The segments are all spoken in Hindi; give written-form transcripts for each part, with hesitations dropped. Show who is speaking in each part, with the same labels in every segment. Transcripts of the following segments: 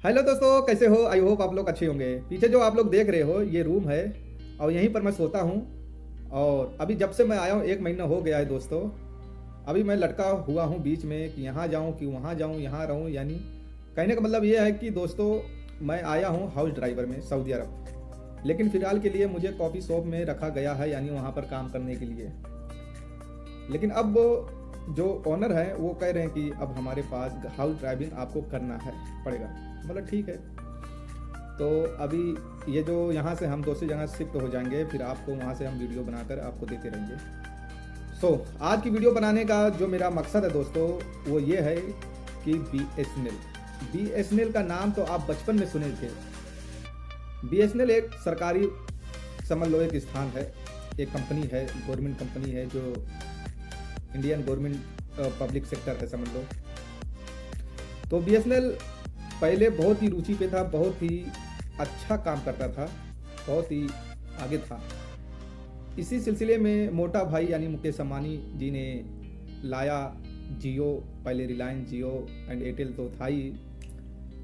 Speaker 1: हेलो दोस्तों, कैसे हो? आई होप आप लोग अच्छे होंगे। पीछे जो आप लोग देख रहे हो ये रूम है और यहीं पर मैं सोता हूँ। और अभी जब से मैं आया हूँ 1 महीना हो गया है दोस्तों। अभी मैं लटका हुआ हूँ बीच में कि यहाँ जाऊँ कि वहाँ जाऊँ, यहाँ रहूँ। यानी कहने का मतलब ये है कि दोस्तों मैं आया हूँ हाउस ड्राइवर में सऊदी अरब। लेकिन फ़िलहाल के लिए मुझे कॉफ़ी शॉप में रखा गया है, यानी वहाँ पर काम करने के लिए। लेकिन अब जो ओनर है वो कह रहे हैं कि अब हमारे पास हाउस ड्राइविंग आपको करना है पड़ेगा। मतलब ठीक है। तो अभी ये जो यहाँ से हम दूसरी जगह शिफ्ट हो जाएंगे, फिर आपको वहाँ से हम वीडियो बनाकर आपको देते रहेंगे। आज की वीडियो बनाने का जो मेरा मकसद है दोस्तों वो ये है कि BSNL का नाम तो आप बचपन में सुने थे। BSNL एक सरकारी समझ लो एक स्थान है, एक कंपनी है, गवर्नमेंट कंपनी है, जो इंडियन गवर्नमेंट पब्लिक सेक्टर है समझ लो। तो BSNL पहले बहुत ही रुचि पे था, बहुत ही अच्छा काम करता था, बहुत ही आगे था। इसी सिलसिले में मोटा भाई यानी मुकेश अंबानी जी ने लाया जियो। पहले रिलायंस जियो एंड एयरटेल तो था ही।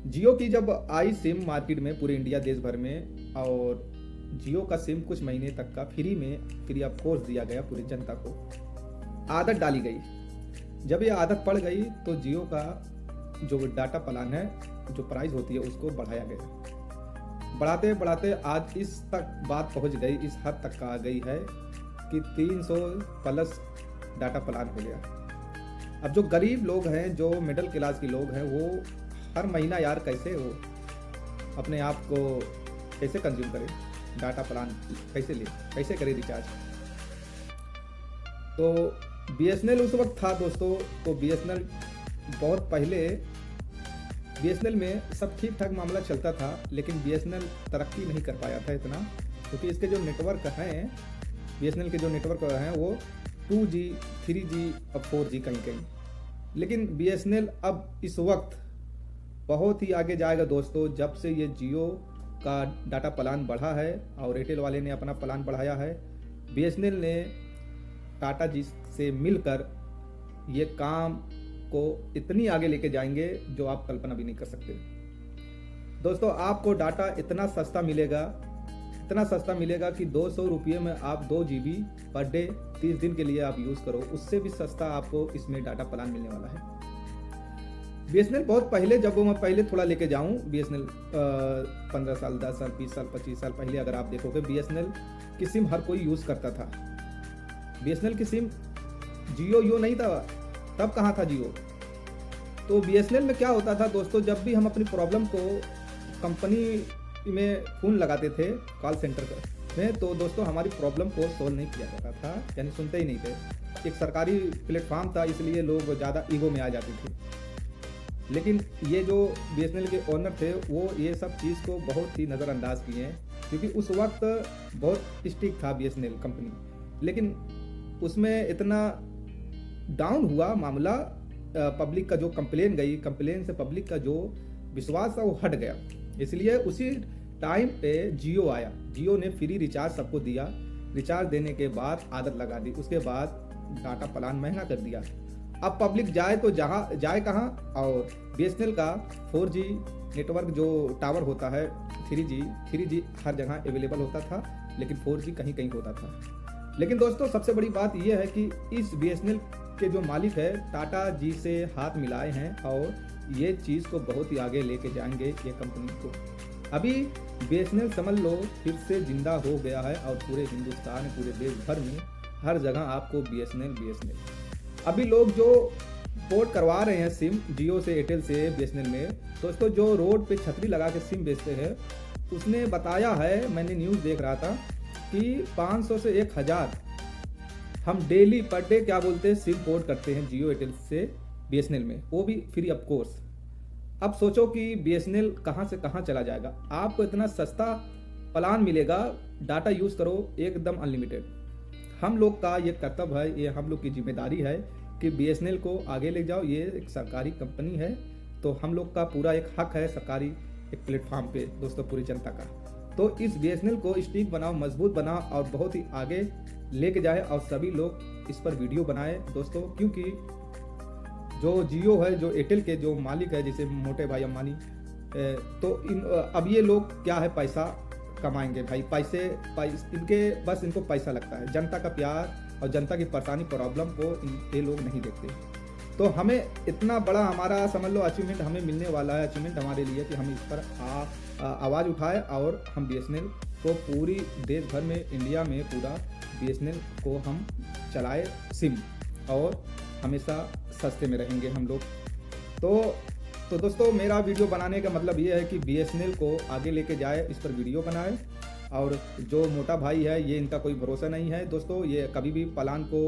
Speaker 1: जियो की जब आई सिम मार्केट में पूरे इंडिया देश भर में, और जियो का सिम कुछ महीने तक का फ्री ऑफ कोर्स दिया गया पूरी जनता को। आदत डाली गई। जब ये आदत पड़ गई तो जियो का जो डाटा प्लान है, जो प्राइस होती है, उसको बढ़ाया गया। बढ़ाते बढ़ाते आज इस तक बात पहुंच गई, इस हद तक का आ गई है कि 300 प्लस डाटा प्लान हो गया। अब जो गरीब लोग हैं, जो मिडिल क्लास के लोग हैं, वो हर महीना यार कैसे वो अपने आप को कैसे कंज्यूम करें, डाटा प्लान कैसे ले, कैसे करें रिचार्ज। तो BSNL उस वक्त था दोस्तों। तो BSNL बहुत पहले BSNL में सब ठीक ठाक मामला चलता था, लेकिन BSNL तरक्की नहीं कर पाया था इतना, क्योंकि इसके जो नेटवर्क हैं, BSNL के जो नेटवर्क हैं वो 2G 3G और 4G कहीं कहीं। लेकिन BSNL अब इस वक्त बहुत ही आगे जाएगा दोस्तों। जब से ये जियो का डाटा प्लान बढ़ा है और एयरटेल वाले ने अपना प्लान बढ़ाया है, BSNL ने टाटा जी से मिलकर ये काम को इतनी आगे लेके जाएंगे जो आप कल्पना भी नहीं कर सकते। दोस्तों आपको डाटा इतना सस्ता मिलेगा कि 200 रुपये में आप 2 GB पर डे 30 दिन के लिए आप यूज़ करो। उससे भी सस्ता आपको इसमें डाटा प्लान मिलने वाला है। BSNL बहुत पहले, जब मैं पहले थोड़ा लेके जाऊँ, BSNL 15 साल 10 साल 20 साल 25 साल पहले अगर आप देखोगे, BSNL की सिम हर कोई यूज़ करता था। BSNL की सिम जियो नहीं था, तब कहाँ था जियो। तो BSNL में क्या होता था दोस्तों, जब भी हम अपनी प्रॉब्लम को कंपनी में फ़ोन लगाते थे कॉल सेंटर में, तो दोस्तों हमारी प्रॉब्लम को सोल्व नहीं किया जाता था, यानी सुनते ही नहीं थे। एक सरकारी प्लेटफॉर्म था, इसलिए लोग ज़्यादा ईगो में आ जाते थे। लेकिन ये जो BSNL के ओनर थे वो ये सब चीज़ को बहुत ही नज़रअंदाज किए हैं, क्योंकि उस वक्त बहुत स्ट्रिक्ट था BSNL कंपनी। लेकिन उसमें इतना डाउन हुआ मामला, पब्लिक का जो कंप्लेन से पब्लिक का जो विश्वास था वो हट गया। इसलिए उसी टाइम पे जियो आया। जियो ने फ्री रिचार्ज सबको दिया। रिचार्ज देने के बाद आदत लगा दी, उसके बाद डाटा प्लान महंगा कर दिया। अब पब्लिक जाए तो जहाँ जाए कहाँ, और BSNL का 4G नेटवर्क जो टावर होता है, 3G हर जगह अवेलेबल होता था, लेकिन 4G कहीं कहीं होता था। लेकिन दोस्तों सबसे बड़ी बात यह है कि इस BSNL के जो मालिक है टाटा जी से हाथ मिलाए हैं और ये चीज़ को बहुत ही आगे लेके जाएंगे ये कंपनी को। अभी BSNL समझ लो फिर से जिंदा हो गया है, और पूरे हिंदुस्तान, पूरे देश भर में हर जगह आपको BSNL। अभी लोग जो पोर्ट करवा रहे हैं सिम जियो से एयरटेल से BSNL में, दोस्तों जो रोड पे छतरी लगा के सिम बेचते हैं, उसने बताया है, मैंने न्यूज़ देख रहा था कि 500 से 1000 हम डेली पर डे क्या बोलते हैं सिम पोर्ट करते हैं जियो एयरटेल से BSNL में, वो भी फ्री ऑफ कोर्स। अब सोचो कि BSNL कहाँ से कहाँ चला जाएगा। आपको इतना सस्ता प्लान मिलेगा, डाटा यूज़ करो एकदम अनलिमिटेड। हम लोग का ये कर्तव्य है, ये हम लोग की जिम्मेदारी है कि BSNL को आगे ले जाओ। ये एक सरकारी कंपनी है, तो हम लोग का पूरा एक हक है सरकारी एक प्लेटफॉर्म पे दोस्तों, पूरी जनता का। तो इस BSNL को स्टिक बनाओ, मजबूत बनाओ और बहुत ही आगे लेके जाए, और सभी लोग इस पर वीडियो बनाए दोस्तों। क्योंकि जो जियो है, जो एयरटेल के जो मालिक है, जैसे मोटे भाई अंबानी, तो अब ये लोग क्या है, पैसा कमाएंगे भाई, इनको पैसा लगता है। जनता का प्यार और जनता की परेशानी प्रॉब्लम को ये लोग नहीं देखते। तो हमें इतना बड़ा हमारा समझ लो अचीवमेंट हमें मिलने वाला है, अचीवमेंट हमारे लिए कि हम इस पर आवाज़ उठाए और हम BSNL को पूरी देश भर में, इंडिया में पूरा BSNL को हम चलाए सिम, और हमेशा सस्ते में रहेंगे हम लोग। तो दोस्तों मेरा वीडियो बनाने का मतलब ये है कि BSNL को आगे लेके जाए, इस पर वीडियो बनाए। और जो मोटा भाई है ये इनका कोई भरोसा नहीं है दोस्तों, ये कभी भी प्लान को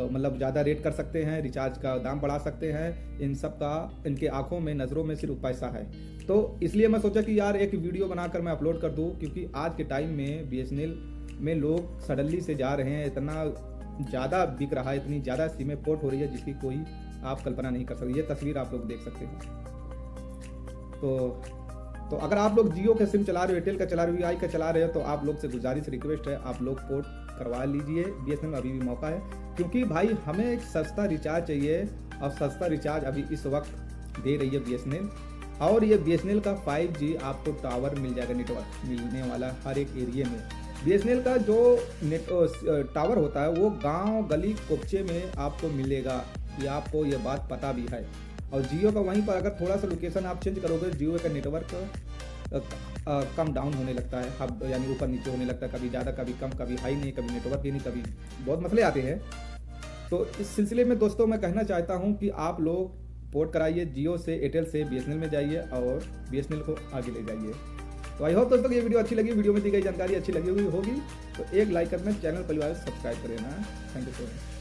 Speaker 1: मतलब ज़्यादा रेट कर सकते हैं, रिचार्ज का दाम बढ़ा सकते हैं। इन सब का इनके आंखों में, नज़रों में सिर्फ पैसा है। तो इसलिए मैं सोचा कि यार एक वीडियो बनाकर मैं अपलोड कर दूं, क्योंकि आज के टाइम में BSNL में लोग सडनली से जा रहे हैं, इतना ज़्यादा बिक रहा है, इतनी ज़्यादा सिमें पोर्ट हो रही है जिसकी कोई आप कल्पना नहीं कर सकते। ये तस्वीर आप लोग देख सकते हैं। तो अगर आप लोग जियो का सिम चला रहे हो, एयरटेल का चला रहे हो, वीआई का चला रहे हो, तो आप लोग से गुजारिश रिक्वेस्ट है, आप लोग पोर्ट करवा लीजिए। BSNL में अभी भी मौका है, क्योंकि भाई हमें एक सस्ता रिचार्ज चाहिए, और सस्ता रिचार्ज अभी इस वक्त दे रही है BSNL। और ये BSNL का 5G आपको टावर मिल जाएगा, नेटवर्क मिलने वाला हर एक एरिया में। BSNL का जो टावर होता है वो गांव गली कोपचे में आपको मिलेगा, ये आपको ये बात पता भी है। और जियो का वहीं पर अगर थोड़ा सा लोकेशन आप चेंज करोगे, जियो का नेटवर्क कम डाउन होने लगता है, हब यानी ऊपर नीचे होने लगता है, कभी ज़्यादा कभी कम, कभी हाई नहीं, कभी नेटवर्क ही नहीं, कभी बहुत मसले आते हैं। तो इस सिलसिले में दोस्तों मैं कहना चाहता हूं कि आप लोग पोर्ट कराइए, जियो से, एयरटेल से BSNL में जाइए और BSNL को आगे ले जाइए। तो आई होप दोस्तों ये वीडियो अच्छी लगी, वीडियो में दी गई जानकारी अच्छी लगी हुई होगी, तो एक लाइक करना, चैनल परिवार सब्सक्राइब कर लेना। Thank you so much.